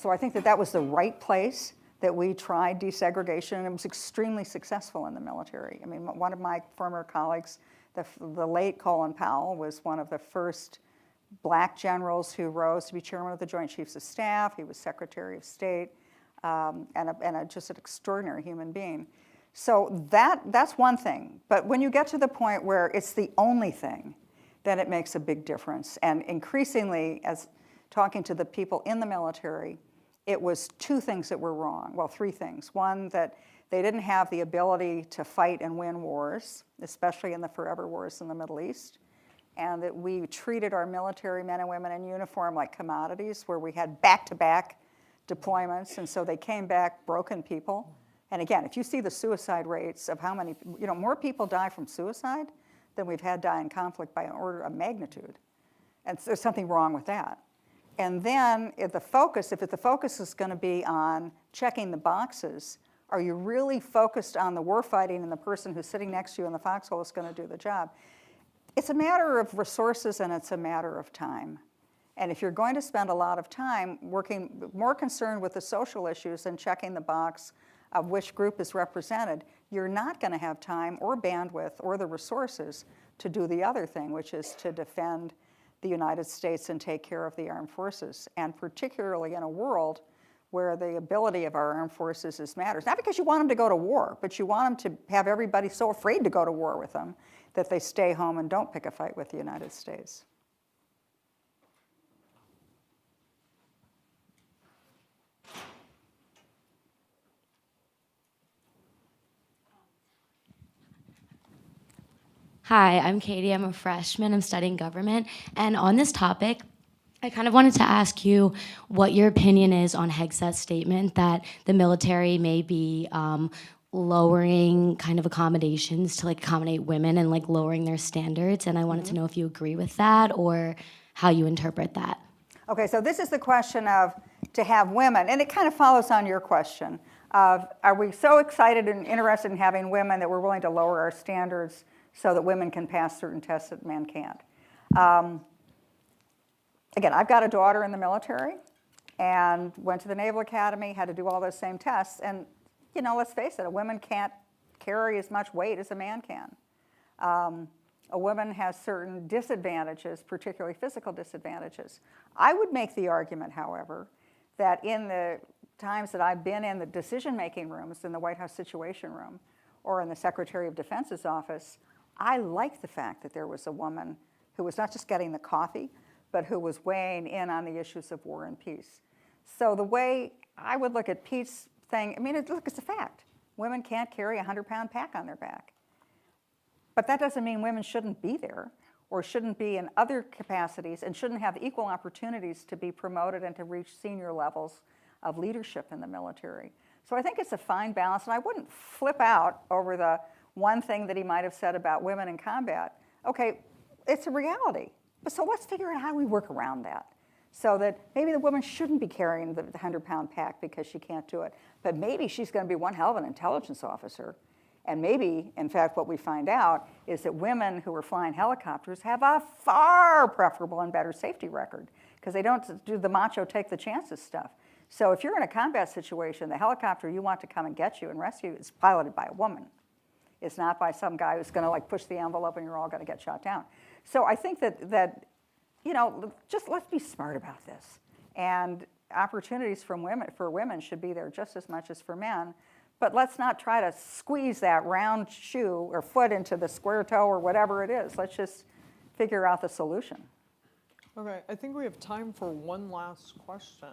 I think that was the right place that we tried desegregation, and it was extremely successful in the military. I mean, one of my former colleagues, the late Colin Powell, was one of the first Black generals who rose to be chairman of the Joint Chiefs of Staff. He was Secretary of State, and just an extraordinary human being. So that's one thing. But when you get to the point where it's the only thing, then it makes a big difference. And increasingly, as talking to the people in the military, it was two things that were wrong. Well, three things. One, that they didn't have the ability to fight and win wars, especially in the forever wars in the Middle East, and that we treated our military men and women in uniform like commodities, where we had back-to-back deployments, and so they came back broken people. And again, if you see the suicide rates of how many, more people die from suicide than we've had die in conflict by an order of magnitude. And so there's something wrong with that. And then if the focus is going to be on checking the boxes, are you really focused on the warfighting and the person who's sitting next to you in the foxhole is going to do the job? It's a matter of resources, and it's a matter of time. And if you're going to spend a lot of time working, more concerned with the social issues and checking the box of which group is represented, you're not going to have time or bandwidth or the resources to do the other thing, which is to defend the United States and take care of the armed forces. And particularly in a world where the ability of our armed forces matters. Not because you want them to go to war, but you want them to have everybody so afraid to go to war with them that they stay home and don't pick a fight with the United States. Hi, I'm Katie. I'm a freshman. I'm studying government. And on this topic, I kind of wanted to ask you what your opinion is on Hegseth's statement that the military may be lowering kind of accommodations to like accommodate women and like lowering their standards. And I wanted to know if you agree with that or how you interpret that. Okay, so this is the question of to have women, and it kind of follows on your question of are we so excited and interested in having women that we're willing to lower our standards so that women can pass certain tests that men can't. Again, I've got a daughter in the military and went to the Naval Academy, had to do all those same tests. And, you know, let's face it, a woman can't carry as much weight as a man can. A woman has certain disadvantages, particularly physical disadvantages. I would make the argument, however, that in the times that I've been in the decision-making rooms, in the White House Situation Room, or in the Secretary of Defense's office, I like the fact that there was a woman who was not just getting the coffee, but who was weighing in on the issues of war and peace. So the way I would look at peace thing, I mean, look, it's a fact. Women can't carry a 100-pound pack on their back. But that doesn't mean women shouldn't be there or shouldn't be in other capacities and shouldn't have equal opportunities to be promoted and to reach senior levels of leadership in the military. So I think it's a fine balance, and I wouldn't flip out over the one thing that he might have said about women in combat. Okay, it's a reality. But so let's figure out how we work around that so that maybe the woman shouldn't be carrying the 100-pound pack because she can't do it. But maybe she's going to be one hell of an intelligence officer. And maybe, in fact, what we find out is that women who are flying helicopters have a far preferable and better safety record because they don't do the macho take the chances stuff. So if you're in a combat situation, the helicopter you want to come and get you and rescue is piloted by a woman. It's not by some guy who's going to like push the envelope and you're all going to get shot down. So I think that you know, just let's be smart about this. And opportunities for women should be there just as much as for men. But let's not try to squeeze that round shoe or foot into the square toe or whatever it is. Let's just figure out the solution. Okay, I think we have time for one last question.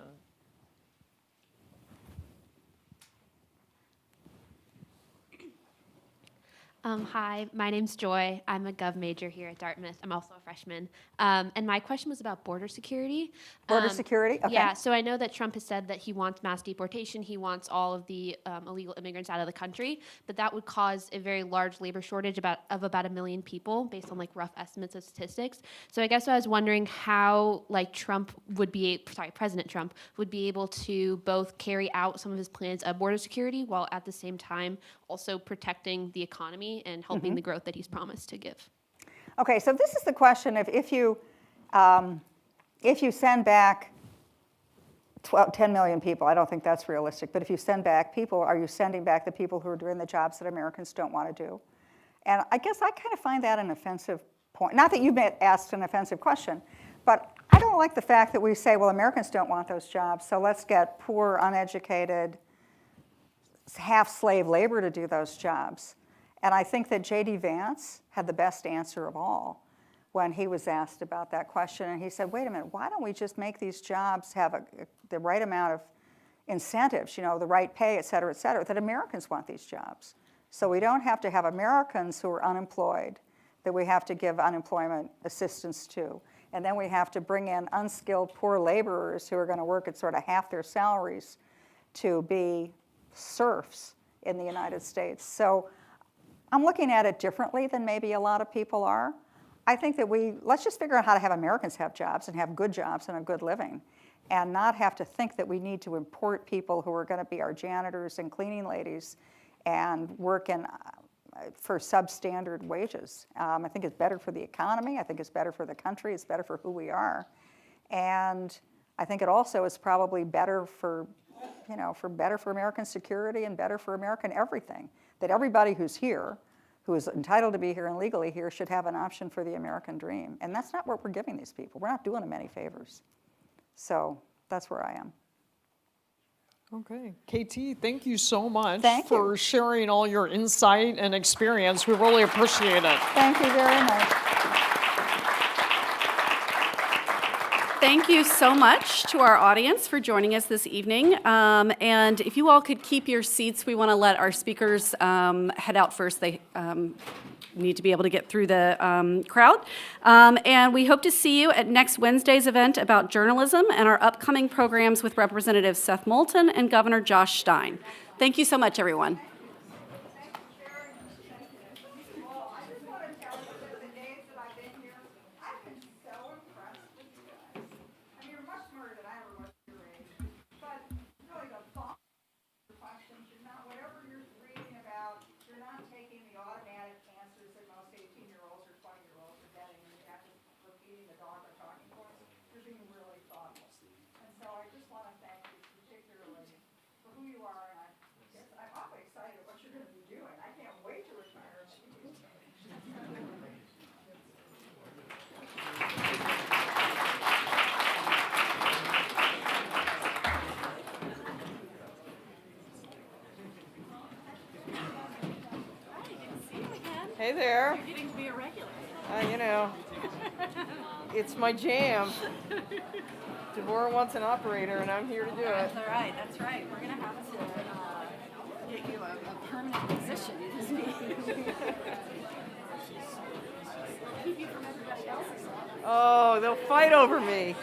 Hi, my name's Joy. I'm a gov major here at Dartmouth. I'm also a freshman. And my question was about border security. Border security? Okay. Yeah, so I know that Trump has said that he wants mass deportation. He wants all of the illegal immigrants out of the country. But that would cause a very large labor shortage of about 1 million people based on like rough estimates of statistics. So I guess I was wondering how like President Trump would be able to both carry out some of his plans of border security while at the same time also protecting the economy and helping the growth that he's promised to give. Okay, so this is the question of if you send back 10 million people, I don't think that's realistic, but if you send back people, are you sending back the people who are doing the jobs that Americans don't want to do? And I guess I kind of find that an offensive point. Not that you've asked an offensive question, but I don't like the fact that we say, well, Americans don't want those jobs, so let's get poor, uneducated, half-slave labor to do those jobs. And I think that J.D. Vance had the best answer of all when he was asked about that question. And he said, wait a minute, why don't we just make these jobs have the right amount of incentives, you know, the right pay, et cetera, that Americans want these jobs. So we don't have to have Americans who are unemployed that we have to give unemployment assistance to. And then we have to bring in unskilled poor laborers who are going to work at sort of half their salaries to be serfs in the United States. So I'm looking at it differently than maybe a lot of people are. I think that let's just figure out how to have Americans have jobs and have good jobs and a good living and not have to think that we need to import people who are going to be our janitors and cleaning ladies and work for substandard wages. I think it's better for the economy. I think it's better for the country. It's better for who we are. And I think it also is probably better for American security and better for American everything. That everybody who's here, who is entitled to be here and legally here, should have an option for the American dream. And that's not what we're giving these people. We're not doing them any favors. So that's where I am. Okay, KT, thank you so much Thank you. for sharing all your insight and experience. We really appreciate it. Thank you very much. Thank you so much to our audience for joining us this evening. And if you all could keep your seats, we want to let our speakers head out first. They need to be able to get through the crowd. And we hope to see you at next Wednesday's event about journalism and our upcoming programs with Representative Seth Moulton and Governor Josh Stein. Thank you so much, everyone. Hey there. You're getting to be a regular. You know, it's my jam. Deborah wants an operator, and I'm here to do it. That's all right. That's right. We're going to have to get you a permanent position in this meeting. Oh, they'll fight over me.